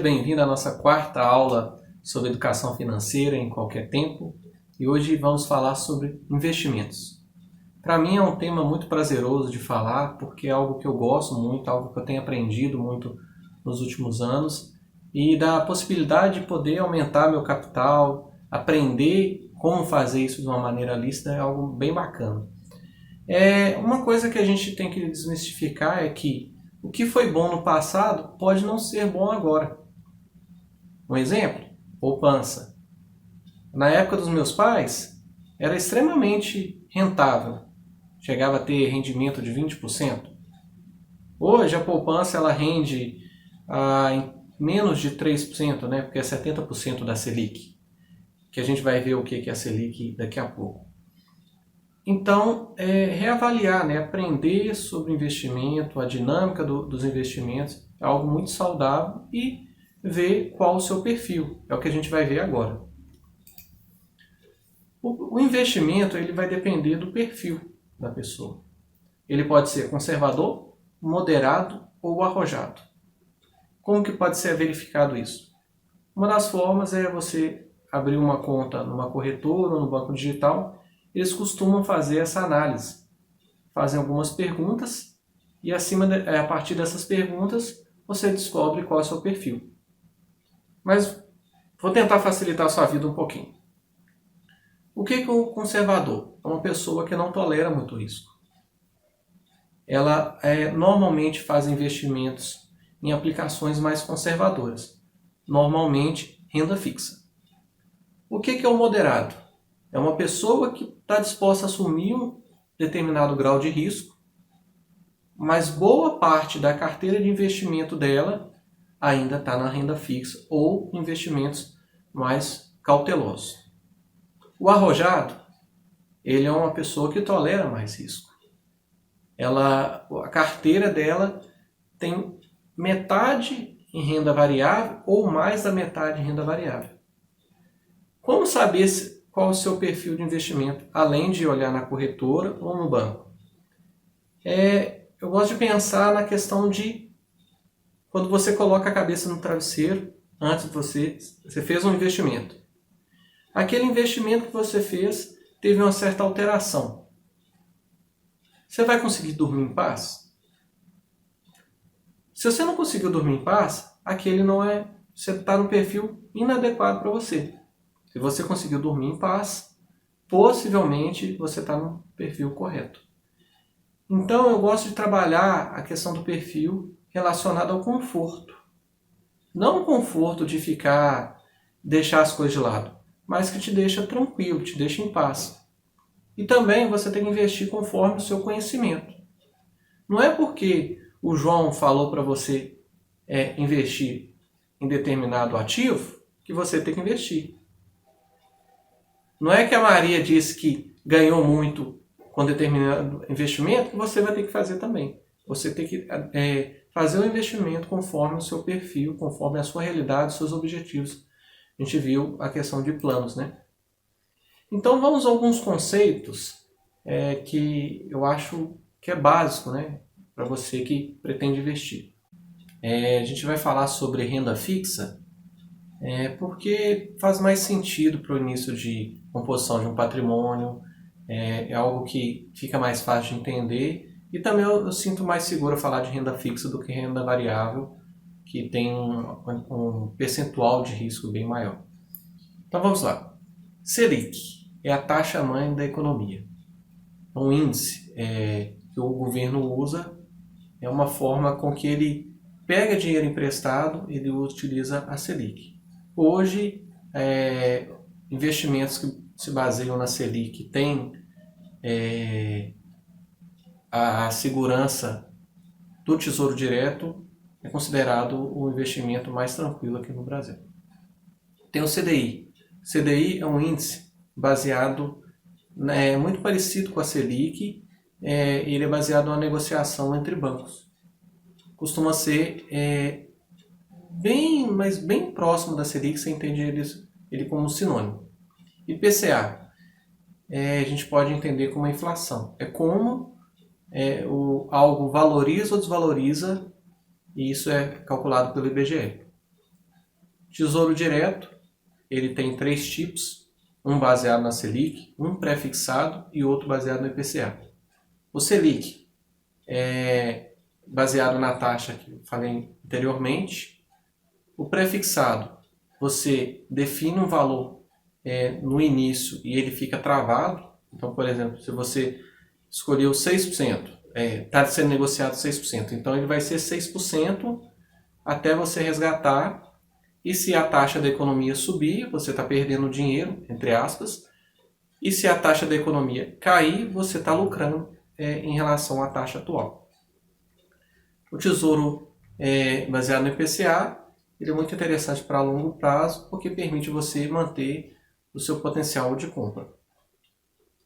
bem-vindo à nossa quarta aula sobre educação financeira em qualquer tempo. E hoje vamos falar sobre investimentos. Para mim é um tema muito prazeroso de falar, porque é algo que eu gosto muito, algo que eu tenho aprendido muito nos últimos anos, e da possibilidade de poder aumentar meu capital, aprender como fazer isso de uma maneira lícita é algo bem bacana. Uma coisa que a gente tem que desmistificar é que o que foi bom no passado pode não ser bom agora. Um exemplo, poupança. Na época dos meus pais, era extremamente rentável. Chegava a ter rendimento de 20%. Hoje a poupança ela rende em menos de 3%, né? Porque é 70% da Selic. Que a gente vai ver o que é a Selic daqui a pouco. Então, reavaliar, né? Aprender sobre investimento, a dinâmica dos investimentos é algo muito saudável e ver qual o seu perfil. É o que a gente vai ver agora. O investimento ele vai depender do perfil da pessoa. Ele pode ser conservador, moderado ou arrojado. Como que pode ser verificado isso? Uma das formas é você abrir uma conta numa corretora ou no banco digital. Eles costumam fazer essa análise. Fazem algumas perguntas e a partir dessas perguntas você descobre qual é o seu perfil. Mas vou tentar facilitar a sua vida um pouquinho. O que é o conservador? É uma pessoa que não tolera muito risco. Ela normalmente faz investimentos em aplicações mais conservadoras. Normalmente renda fixa. O que é o moderado? É uma pessoa que está disposta a assumir um determinado grau de risco, mas boa parte da carteira de investimento dela ainda está na renda fixa ou investimentos mais cautelosos. O arrojado, ele é uma pessoa que tolera mais risco. A carteira dela tem metade em renda variável ou mais da metade em renda variável. Como saber qual é o seu perfil de investimento, além de olhar na corretora ou no banco? Eu gosto de pensar na questão de quando você coloca a cabeça no travesseiro, antes de você fez um investimento. Aquele investimento que você fez teve uma certa alteração. Você vai conseguir dormir em paz? Se você não conseguiu dormir em paz, você está no perfil inadequado para você. Se você conseguiu dormir em paz, possivelmente você está no perfil correto. Então eu gosto de trabalhar a questão do perfil relacionado ao conforto. Não o conforto de deixar as coisas de lado, mas que te deixa tranquilo, te deixa em paz. E também você tem que investir conforme o seu conhecimento. Não é porque o João falou para você investir em determinado ativo que você tem que investir. Não é que a Maria disse que ganhou muito com determinado investimento que você vai ter que fazer também. Você tem que fazer o investimento conforme o seu perfil, conforme a sua realidade, os seus objetivos. A gente viu a questão de planos, né? Então vamos a alguns conceitos que eu acho que é básico, né, para você que pretende investir. A gente vai falar sobre renda fixa, porque faz mais sentido para o início de composição de um patrimônio, é algo que fica mais fácil de entender e também eu sinto mais seguro falar de renda fixa do que renda variável, que tem um percentual de risco bem maior. Então vamos lá. Selic é a taxa-mãe da economia. É um índice que o governo usa, é uma forma com que ele pega dinheiro emprestado e ele utiliza a Selic. Hoje, investimentos que se baseiam na Selic têm a segurança do Tesouro Direto, é considerado o investimento mais tranquilo aqui no Brasil. Tem o CDI. CDI é um índice baseado, muito parecido com a Selic, ele é baseado numa negociação entre bancos. Costuma ser mas bem próximo da Selic, você entende ele como sinônimo. IPCA, a gente pode entender como a inflação. É como algo valoriza ou desvaloriza, e isso é calculado pelo IBGE. Tesouro Direto, ele tem 3 tipos, um baseado na Selic, um pré-fixado e outro baseado no IPCA. O Selic é baseado na taxa que eu falei anteriormente. O pré-fixado, você define um valor no início e ele fica travado. Então, por exemplo, se você escolheu 6%, está sendo negociado 6%, então ele vai ser 6% até você resgatar. E se a taxa da economia subir, você está perdendo dinheiro, entre aspas. E se a taxa da economia cair, você está lucrando em relação à taxa atual. O Tesouro baseado no IPCA, ele é muito interessante para longo prazo, porque permite você manter o seu potencial de compra.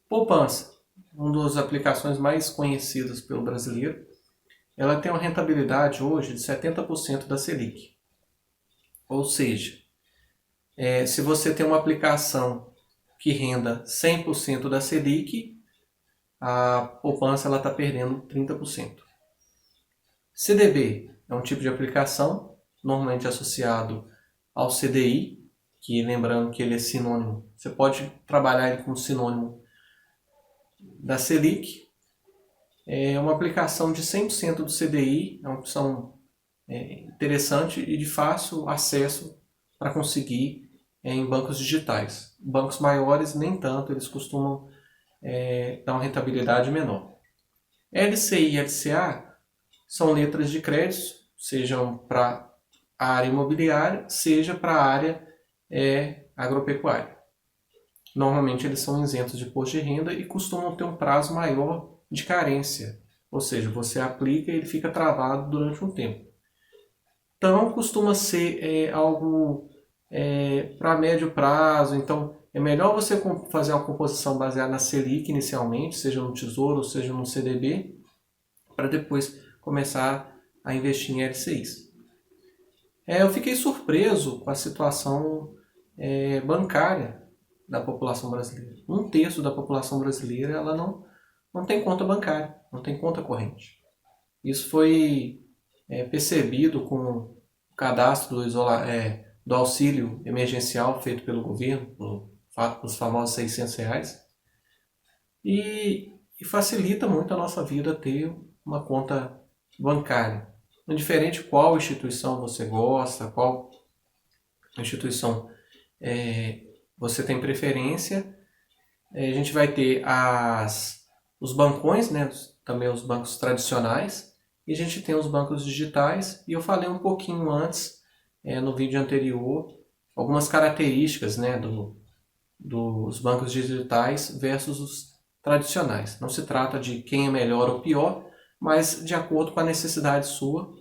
Poupança, uma das aplicações mais conhecidas pelo brasileiro, ela tem uma rentabilidade hoje de 70% da Selic. Ou seja, se você tem uma aplicação que renda 100% da Selic, a poupança está perdendo 30%. CDB é um tipo de aplicação normalmente associado ao CDI, que lembrando que ele é sinônimo, você pode trabalhar ele como sinônimo da Selic. É uma aplicação de 100% do CDI, é uma opção interessante e de fácil acesso para conseguir em bancos digitais. Bancos maiores nem tanto, eles costumam dar uma rentabilidade menor. LCI e LCA são letras de crédito, sejam para a área imobiliária, seja para a área agropecuária. Normalmente eles são isentos de imposto de renda e costumam ter um prazo maior de carência, ou seja, você aplica e ele fica travado durante um tempo. Então costuma ser algo para médio prazo, então é melhor você fazer uma composição baseada na Selic inicialmente, seja no Tesouro, seja no CDB, para depois começar a investir em LCIs. Eu fiquei surpreso com a situação bancária da população brasileira. 1/3 da população brasileira ela não tem conta bancária, não tem conta corrente. Isso foi percebido com o cadastro do auxílio emergencial feito pelo governo, os famosos R$600, e facilita muito a nossa vida ter uma conta bancária. Indiferente qual instituição você gosta, qual instituição você tem preferência, a gente vai ter os bancões, né, também os bancos tradicionais, e a gente tem os bancos digitais, e eu falei um pouquinho antes, no vídeo anterior, algumas características, né, dos bancos digitais versus os tradicionais. Não se trata de quem é melhor ou pior, mas de acordo com a necessidade sua.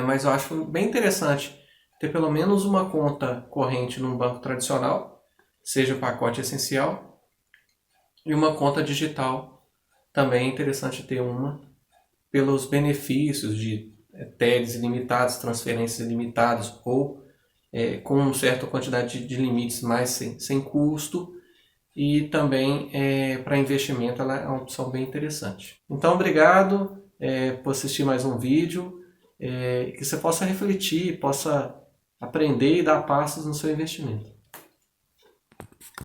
Mas eu acho bem interessante ter pelo menos uma conta corrente num banco tradicional, seja o pacote essencial, e uma conta digital também é interessante ter uma, pelos benefícios de TEDs ilimitados, transferências ilimitadas ou com uma certa quantidade de limites, mas sem custo, e também para investimento ela é uma opção bem interessante. Então obrigado por assistir mais um vídeo, que você possa refletir, possa aprender e dar passos no seu investimento.